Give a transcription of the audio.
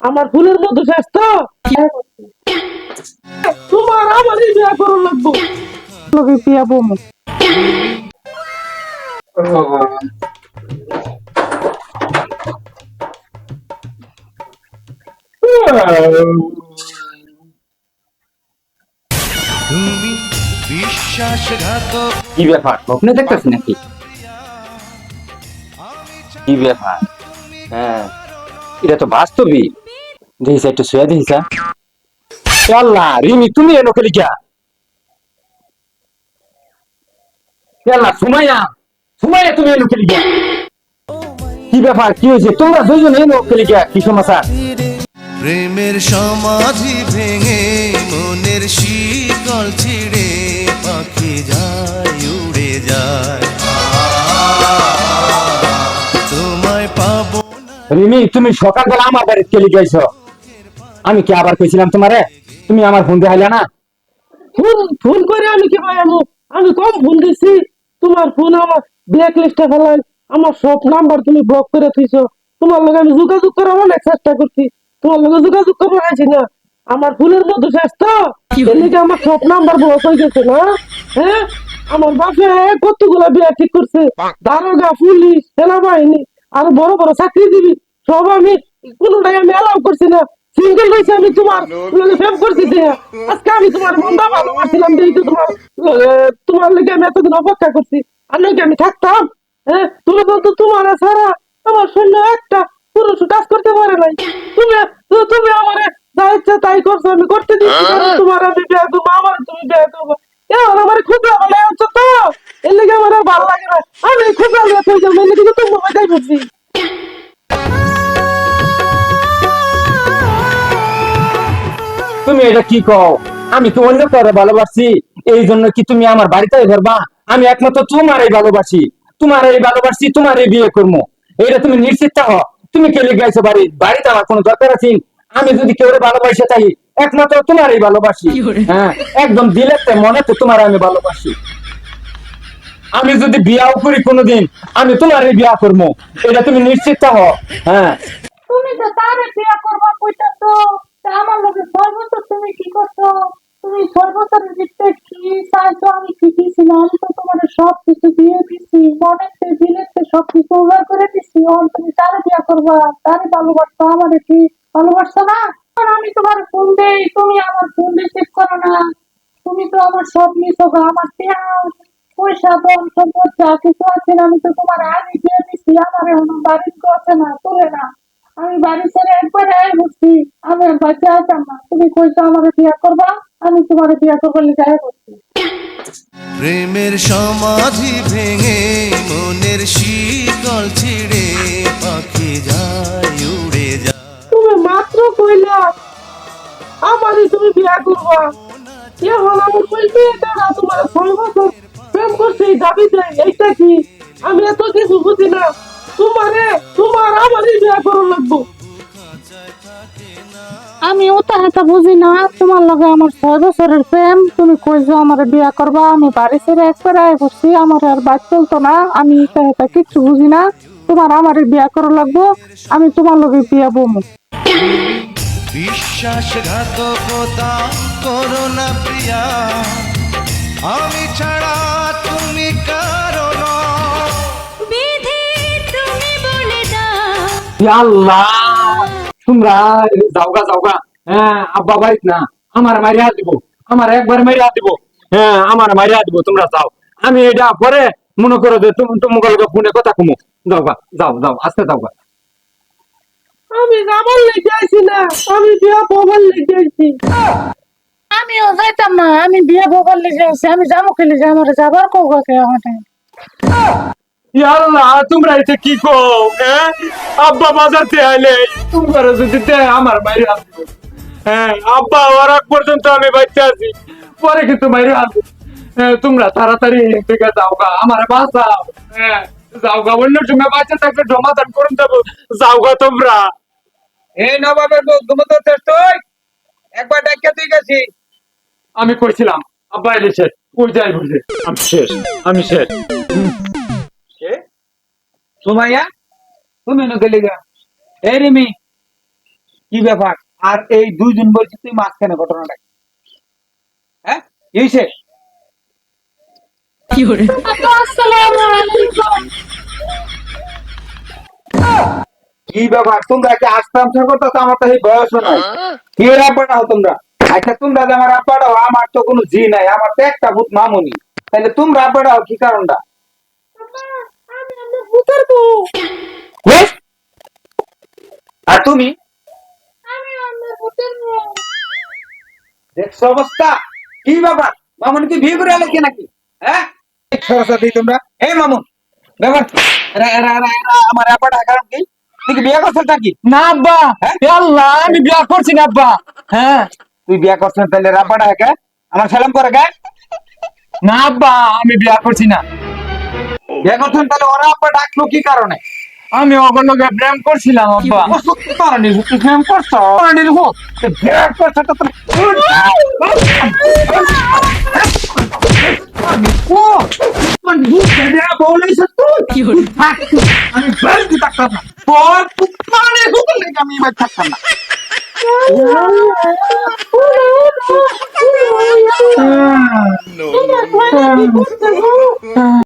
আমার ফুলের মধ্যে শেষ তো তোমার আমারই বিয়া করো লাগবো লোকে বিয়া বমু তুমি বিশ্বাসঘাতক। কি ব্যাপার স্বপ্ন দেখতেছি নাকি? কি ব্যাপার? হ্যাঁ, এটা তো বাস্তবই। দেখিস একটু শুয়ে দেখিস। আল্লাহ রিমি, তুমি এনো খেলি গিয়া? আল্লাহ সুমাইয়া, সুমাইয়া তুমি এনো খেলি গিয়া? কি ব্যাপার, কি হয়েছে? তোমরা দুজন এনো খেলি গিয়া? কি সমস্যা? প্রেমের সমাধি ভেঙে মনের শীতল ছিড়ে পাখি যায় উড়ে যায়, তোমায় পাবো না। রিমি, তুমি সকালবেলা আমার বাড়িতে খেলি গেছো। আমি কি আবার কইছিলাম তোমারে? তুমি আমার ফোন দেখাইলা না? ফোন করে আমি কি ভাই আমি কম ফোন দিছি তোমার ফোন আমার ব্ল্যাক লিস্টে ফেলাই আমার সব নাম্বার তুমি ব্লক করে থইছো তোমার লগে আমি যোগাযোগ করার অনেক চেষ্টা করছি তোমার লগে যোগাযোগ করবো আছি না আমার ফুলের মধ্যে শেষ তো এদিকে আমার সব নাম্বার ব্লক হয়ে গেছে না হ্যাঁ আমার বাপে কতগুলা বিয়া ঠিক করছে দারোগা পুলিশ সেনাবাহিনী আর বড় বড় চাকরি দিবি সব আমি কোনোটাই আমি অ্যালাউ করছি না সিঙ্গেল রয়েছে আমি তোমার ফেম করছি যে আজকে আমি তোমার বন্ধা ভালোবাসছিলাম দেখি তোমার তোমার লেগে আমি এতদিন অপেক্ষা করছি আর নাকি আমি থাকতাম হ্যাঁ তুমি বলতো তোমার ছাড়া আমার সৈন্য একটা পুরুষ কাজ করতে পারে নাই তুমি তুমি আমার যা ইচ্ছা তাই করছো আমি করতে দিচ্ছি তোমার আমি বিয়ে দেবো আমার তুমি বিয়ে দেবো এখন আমার খুব ভালো লাগছে তো এর লেগে আমার আর ভালো লাগে না আমি খুব ভালো লাগছে এর লেগে তো মজাই করছি তুমি এটা কি কও? আমি তো অন্য কারো ভালোবাসি, এই জন্য কি তুমি আমার বাড়িতে ধরবা? আমি একমাত্র তোমারই ভালোবাসি, তোমারই ভালোবাসি, তোমারই বিয়ে করবো। এটা তুমি নিশ্চিত হও। তুমি কেলে গেছো বাড়িতে আমার কোনো দরকার আছে? আমি যদি কেউ ভালোবাসে চাই একমাত্র তোমারই ভালোবাসি। হ্যাঁ, একদম দিলেতে মনেতে তোমার আমি ভালোবাসি। আমি যদি বিয়াও করি কোনোদিন, আমি তোমারই বিয়া করবো, এটা তুমি নিশ্চিত হও। হ্যাঁ, তুমি তো তারে বিয়া করবা কইতাছো আমার লগে 6 বছর তুমি কি করছো তুমি 6 বছরের ভিতরে কি চাইছো আমি ঠিকই ছিলাম তো তোমার সব কিছু দিয়ে দিছি মনেতে দিলেতে সব কিছু উজাড় করে দিছি তুমি তারে বিয়া করবা তারে ভালোবাসতো আমারে কি ভালোবাসতো না আর আমি তোমার ফোন দেই তুমি আমার ফোন রিসিভ করো না তুমি তো আমার সব নিছো আমার পয়সা ধন সম্পদ যা কিছু আছে আমি তো তোমার আগে দিয়ে দিছি আমার এখন বাড়ির আছে না তোলে না আমি বাড়ি ছেড়ে একবারে বসছি আমি আর বাচ্চা আসাম না তুমি কইছো আমার বিয়া করবা আমি তোমার বিয়া করবার লিখে বসছি প্রেমের সমাধি ভেঙে মনের শীতল ছিড়ে পাখি যায় উড়ে যায়, তুমি মাত্র কইলা আমারই তুমি বিয়া করবা এখন আমার বলতে দাদা তোমার 6 বছর প্রেম করছে দাবি দেয় এইটা কি আমি এত কিছু বুঝি না তোমার আমারই বিয়া করা লাগবো আমি ওটা হাতা বুঝি না তোমার লগে আমার 6 বছরের প্রেম তুমি কইছো আমার বিয়া করবা আমি বাড়ি ছেড়ে একবারে বসছি আমার আর বাদ চলতো না আমি এটা হাতা কিচ্ছু বুঝি না তোমার আমার বিয়া করা লাগবো আমি তোমার লগে বিয়া বমু বিশ্বাসঘাতকতা করো না প্রিয়া, আমি ছাড়া তুমি কারো না। আল্লাহ তোমরা যাওগা যাওগা। হ্যাঁ, আব্বা বাড়িত না, আমার মারিয়া দিব, আমার একবার মারিয়া দিব। হ্যাঁ, আমার মারিয়া দিব, তোমরা যাও। আমি এটা পরে মনে করো যে তুমি তোমাকে ফোনে কথা কমো। যাওগা, যাও যাও, আস্তে যাওগা। আমি আমার লেগে আইছি না আমি বিয়া ববার লেগে আইছি আমিও যাইতাম না আমি বিয়া ববার লেগে আছি আমি যাবো খেলে যে আমার যাবার কৌকে আমাদের আল্লাহ তোমরা এটা কি কও? হ্যাঁ, আব্বা বাজাতে আইলে তোমরা যদি আমার বাইরে আসবো। হ্যাঁ, আব্বা ওর আগ পর্যন্ত আমি বাচ্চা আছি, পরে কিন্তু বাইরে আসবো। হ্যাঁ, তোমরা তাড়াতাড়ি থেকে যাওগা, আমার বাঁচাও। হ্যাঁ, যাওগা, অন্য সময় বাচ্চা থাকলে সমাধান করুন দেবো। যাওগা তোমরা। এই নবাবের বউ তুমি তো চেষ্ট একবার ডাক্কা তুই গেছি আমি কইছিলাম আব্বা এলে শেষ, ওই যাই বুঝে আমি শেষ, আমি শেষ। সুমাইয়া তুমি নো গেলে গা এই রিমি কি ব্যাপার আর এই দুইজন বলছি তুই মাঝখানে ঘটনাটা কি? হ্যাঁ কি হয়েছে আসসালামু আলাইকুম। কি ব্যাপার তোমরা কি আসতাম করতো আমার তো এই বয়স নাই কি রাব্বাটা হও তোমরা আচ্ছা তোমরা যে আমার আব্বাটা হও, আমার তো কোনো জি নাই আমার তো একটা ভূত মামুনি তাহলে তোমরা আব্বাটা হও কি কারণটা আমি আমার ভূতের বউ। Yes? আর তুমি আমি আমার ভূতের বউ। দেখছো অবস্থা কি ব্যাপার মামুন কি বিয়ে করে আলেছে নাকি হ্যাঁ সরস্বতী তোমরা এই মামুন ব্যাপার আমার আব্বাটা কারণ কি তুই কি বিয়ে করছিস নাকি না আব্বা, হ্যাঁ? এ আল্লাহ আমি বিয়া করছি না আব্বা। হ্যাঁ তুই বিয়ে করছিস তাহলে রাব্বাটা হ্যাঁ আমার সালাম করে গায়ে না আব্বা, আমি বিয়া করছি না। বিয়ে করছেন তাহলে ওরা আব্বা ডাকলো কি কারণে আমি ওগুলো লগে প্রেম করছিলাম আব্বা। প্রেম করছো বিয়ে করছো তো আমি বেশ থাকতাম না আমি এবার থাকতাম না তোমার ভয় কি করতে গো?